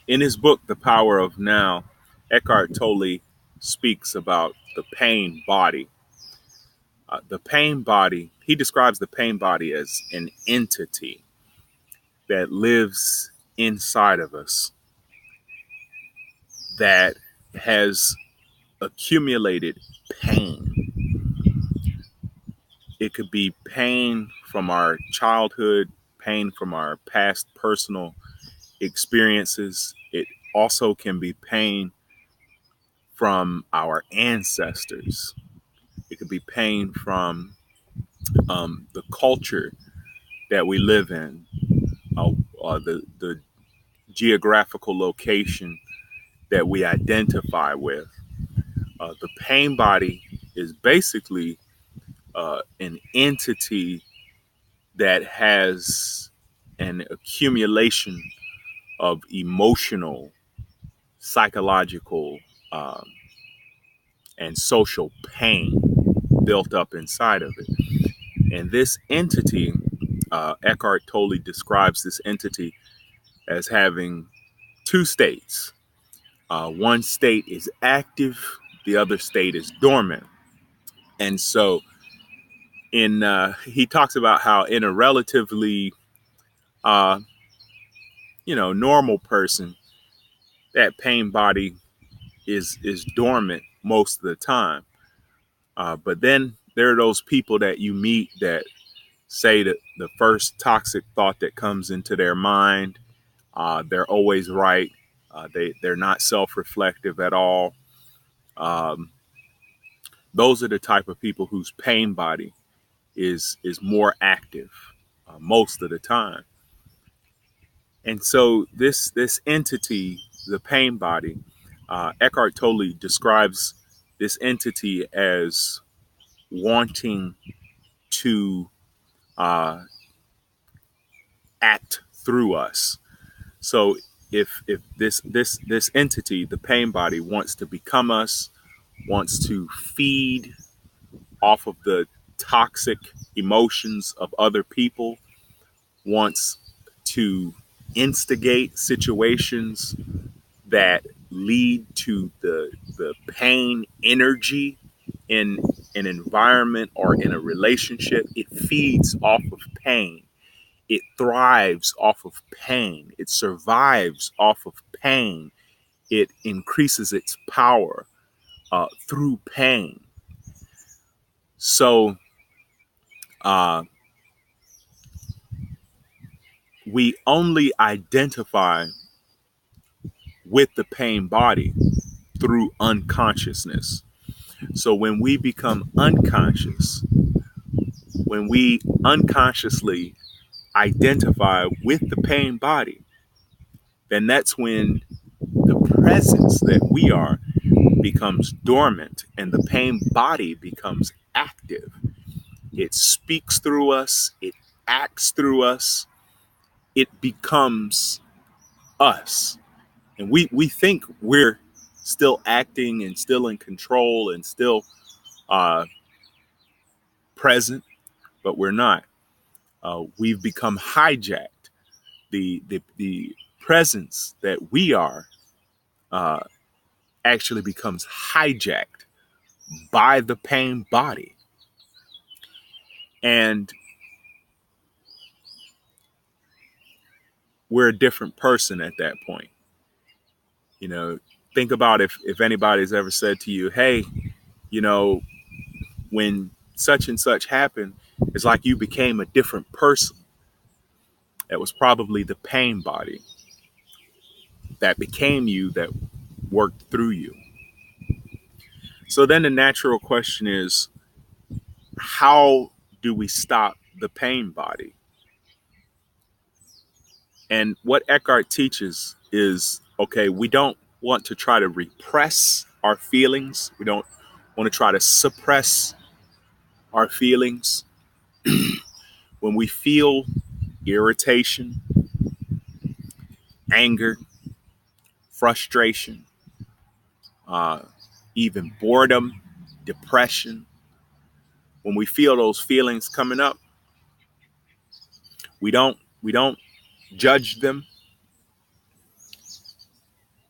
In his book, The Power of Now, Eckhart Tolle speaks about the pain body. The pain body, he describes the pain body as an entity that lives inside of us that has accumulated pain. It could be pain from our childhood, pain from our past personal experiences. It also can be pain from our ancestors. It could be pain from the culture that we live in, the geographical location that we identify with. The pain body is basically an entity that has an accumulation of emotional, psychological, um, and social pain built up inside of it. And this entity, Eckhart Tolle describes this entity as having two states. One state is active, the other state is dormant. And so, he talks about how in a relatively, uh, normal person, that pain body is dormant most of the time. But then there are those people that you meet that say that the first toxic thought that comes into their mind, they're always right. They're not self-reflective at all. Um, those are the type of people whose pain body is more active most of the time. And so this entity, the pain body, Eckhart Tolle describes this entity as wanting to uh, act through us. So if this entity, the pain body, wants to become us, wants to feed off of the toxic emotions of other people, wants to instigate situations that lead to the pain energy in an environment or in a relationship. It feeds off of pain. It thrives off of pain. It survives off of pain. It increases its power through pain. So uh, we only identify with the pain body through unconsciousness. So when we become unconscious, when we unconsciously identify with the pain body, then that's when the presence that we are becomes dormant and the pain body becomes active. It speaks through us, it acts through us, it becomes us. And we think we're still acting and still in control and still uh, present, but we're not. We've become hijacked. The presence that we are uh, actually becomes hijacked by the pain body. And we're a different person at that point. You know, think about if anybody's ever said to you, hey, you know, when such and such happened, it's like you became a different person. That was probably the pain body that became you, that worked through you. So then the natural question is, how do we stop the pain body? And what Eckhart teaches is, okay, we don't want to try to repress our feelings. We don't want to try to suppress our feelings. When we feel irritation, anger, frustration, uh, even boredom, depression, when we feel those feelings coming up, we don't judge them.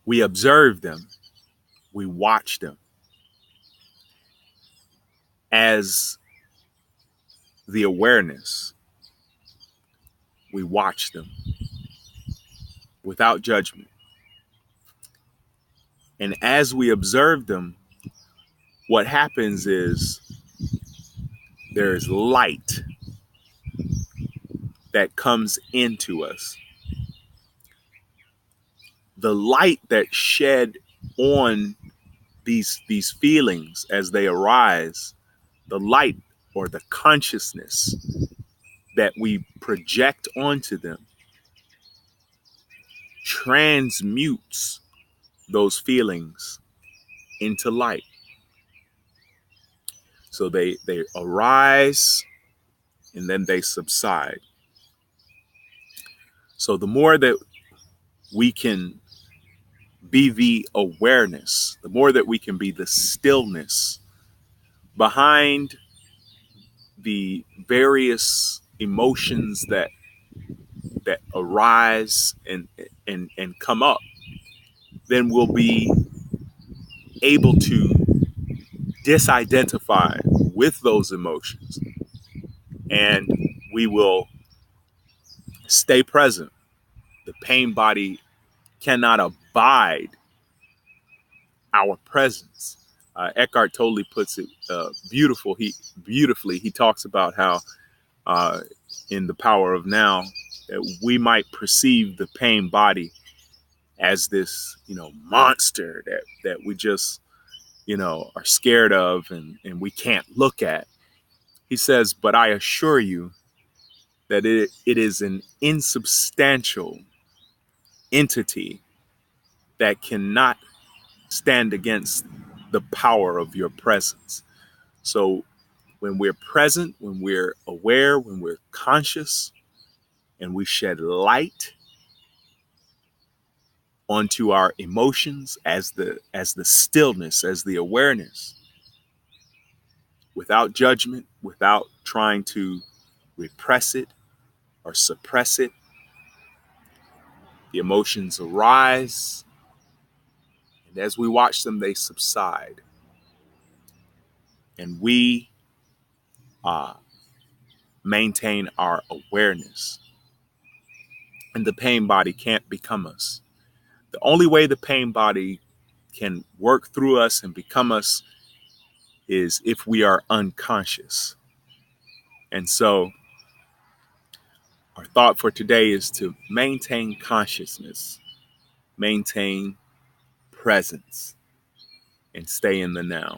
We observe them. We watch them as the awareness. We watch them without judgment. And as we observe them, what happens is there's light that comes into us. The light that shed on these feelings as they arise, the light or the consciousness that we project onto them transmutes those feelings into light. So they arise and then they subside. So the more that we can be the awareness, the more that we can be the stillness behind the various emotions that arise and come up, then we'll be able to disidentify with those emotions, and we will stay present. The pain body cannot abide our presence. Eckhart Tolle puts it beautifully. He talks about how in The Power of Now that we might perceive the pain body as this, monster that we just, are scared of and we can't look at. He says, but I assure you that it is an insubstantial entity that cannot stand against the power of your presence. So when we're present, when we're aware, when we're conscious, and we shed light onto our emotions as the stillness, as the awareness, without judgment, without trying to repress it or suppress it, the emotions arise, and as we watch them, they subside. And we maintain our awareness. And the pain body can't become us. The only way the pain body can work through us and become us is if we are unconscious. And so our thought for today is to maintain consciousness, maintain presence, and stay in the now.